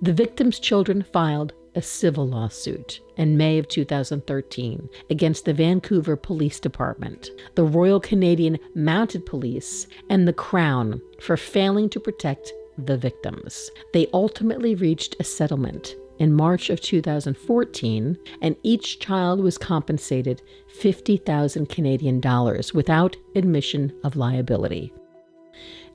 The victims' children filed a civil lawsuit in May of 2013 against the Vancouver Police Department, the Royal Canadian Mounted Police, and the Crown for failing to protect the victims. They ultimately reached a settlement in March of 2014, and each child was compensated 50,000 Canadian dollars without admission of liability.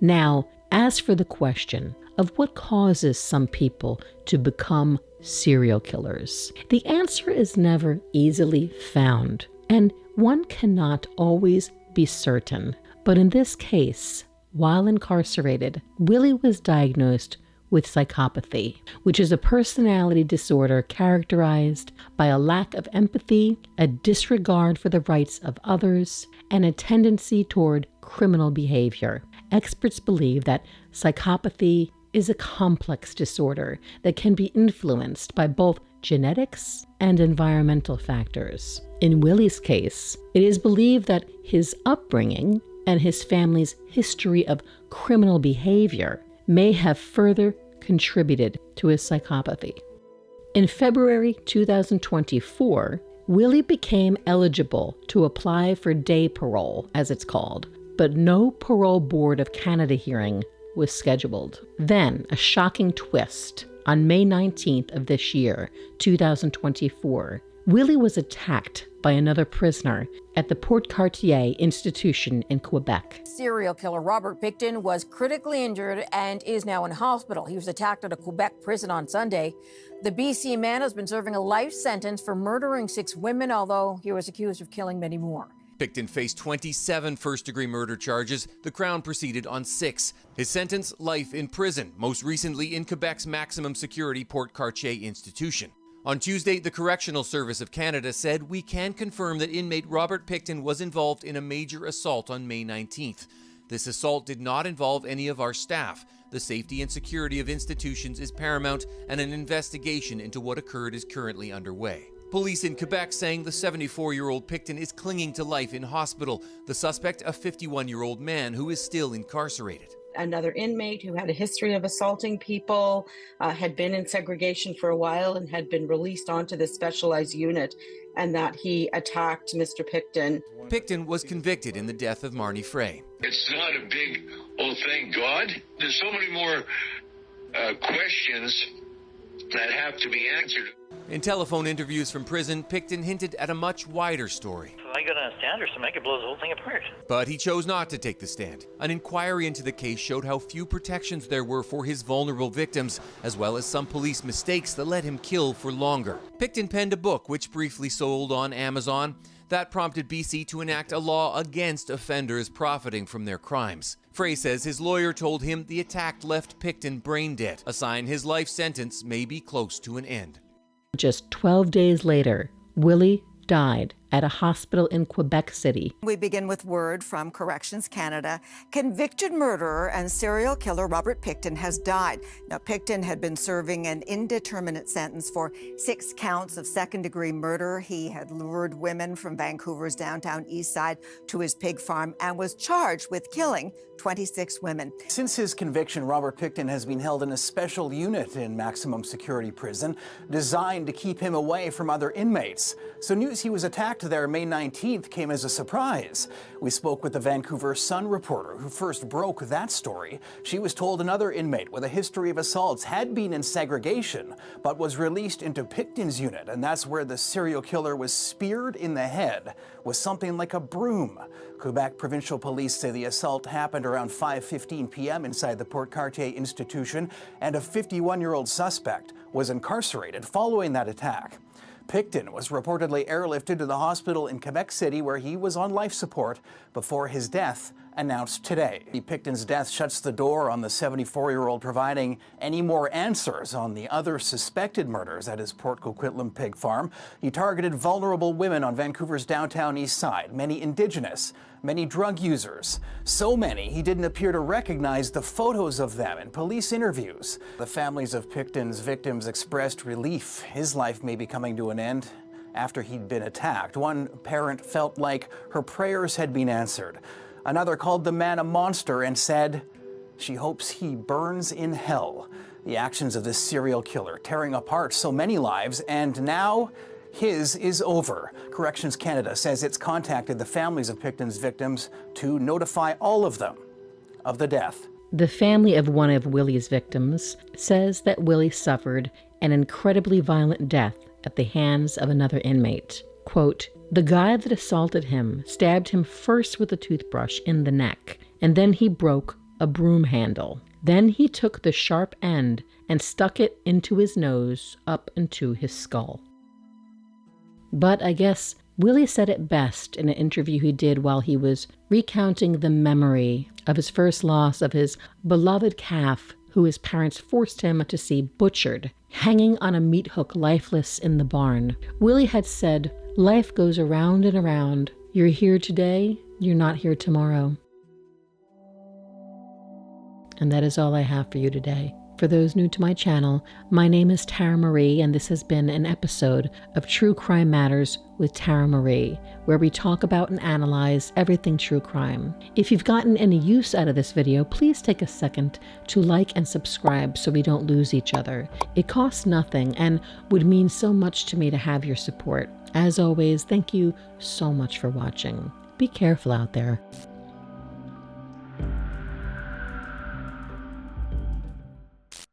Now, as for the question of what causes some people to become serial killers, the answer is never easily found, and one cannot always be certain. But in this case, while incarcerated, Willie was diagnosed with psychopathy, which is a personality disorder characterized by a lack of empathy, a disregard for the rights of others, and a tendency toward criminal behavior. Experts believe that psychopathy is a complex disorder that can be influenced by both genetics and environmental factors. In Willie's case, it is believed that his upbringing and his family's history of criminal behavior may have further contributed to his psychopathy. In February 2024, Willie became eligible to apply for day parole, as it's called, but no Parole Board of Canada hearing was scheduled. Then, a shocking twist. On May 19th of this year, 2024, Willie was attacked by another prisoner at the Port-Cartier institution in Quebec. Serial killer Robert Pickton was critically injured and is now in hospital. He was attacked at a Quebec prison on Sunday. The BC man has been serving a life sentence for murdering 6 women, although he was accused of killing many more. Pickton faced 27 first-degree murder charges. The Crown proceeded on 6. His sentence, life in prison, most recently in Quebec's maximum security Port-Cartier institution. On Tuesday, the Correctional Service of Canada said, "We can confirm that inmate Robert Pickton was involved in a major assault on May 19th. This assault did not involve any of our staff. The safety and security of institutions is paramount, and an investigation into what occurred is currently underway." Police in Quebec saying the 74-year-old Pickton is clinging to life in hospital. The suspect, a 51-year-old man who is still incarcerated. Another inmate who had a history of assaulting people, had been in segregation for a while and had been released onto this specialized unit, and that he attacked Mr. Pickton. Pickton was convicted in the death of Marnie Frey. It's not a big, oh, thank God. There's so many more questions that have to be answered. In telephone interviews from prison, Pickton hinted at a much wider story. If I got on a stand or something, I could blow the whole thing apart. But he chose not to take the stand. An inquiry into the case showed how few protections there were for his vulnerable victims, as well as some police mistakes that let him kill for longer. Pickton penned a book which briefly sold on Amazon. That prompted BC to enact a law against offenders profiting from their crimes. Frey says his lawyer told him the attack left Pickton brain dead, a sign his life sentence may be close to an end. Just 12 days later, Willie died at a hospital in Quebec City. We begin with word from Corrections Canada. Convicted murderer and serial killer Robert Pickton has died. Now, Pickton had been serving an indeterminate sentence for 6 counts of second-degree murder. He had lured women from Vancouver's downtown Eastside to his pig farm and was charged with killing 26 women. Since his conviction, Robert Pickton has been held in a special unit in maximum security prison designed to keep him away from other inmates. So news he was attacked there May 19th came as a surprise. We spoke with the Vancouver Sun reporter who first broke that story. She was told another inmate with a history of assaults had been in segregation, but was released into Pickton's unit, and that's where the serial killer was speared in the head with something like a broom. Quebec Provincial Police say the assault happened around 5:15 p.m. inside the Port-Cartier institution, and a 51-year-old suspect was incarcerated following that attack. Pickton was reportedly airlifted to the hospital in Quebec City, where he was on life support before his death announced today. Pickton's death shuts the door on the 74-year-old providing any more answers on the other suspected murders at his Port Coquitlam pig farm. He targeted vulnerable women on Vancouver's downtown Eastside, many Indigenous, many drug users. So many, he didn't appear to recognize the photos of them in police interviews. The families of Pickton's victims expressed relief his life may be coming to an end after he'd been attacked. One parent felt like her prayers had been answered. Another called the man a monster and said she hopes he burns in hell. The actions of this serial killer tearing apart so many lives, and now his is over. Corrections Canada says it's contacted the families of Pickton's victims to notify all of them of the death. The family of one of Willie's victims says that Willie suffered an incredibly violent death at the hands of another inmate. Quote, "The guy that assaulted him stabbed him first with a toothbrush in the neck, and then he broke a broom handle. Then he took the sharp end and stuck it into his nose up into his skull." But I guess Willie said it best in an interview he did while he was recounting the memory of his first loss of his beloved calf, who his parents forced him to see butchered, hanging on a meat hook lifeless in the barn. Willie had said, "Life goes around and around. You're here today, you're not here tomorrow." And that is all I have for you today. For those new to my channel, my name is Tara Marie, and this has been an episode of True Crime Matters with Tara Marie, where we talk about and analyze everything true crime. If you've gotten any use out of this video, please take a second to like and subscribe so we don't lose each other. It costs nothing and would mean so much to me to have your support. As always, thank you so much for watching. Be careful out there.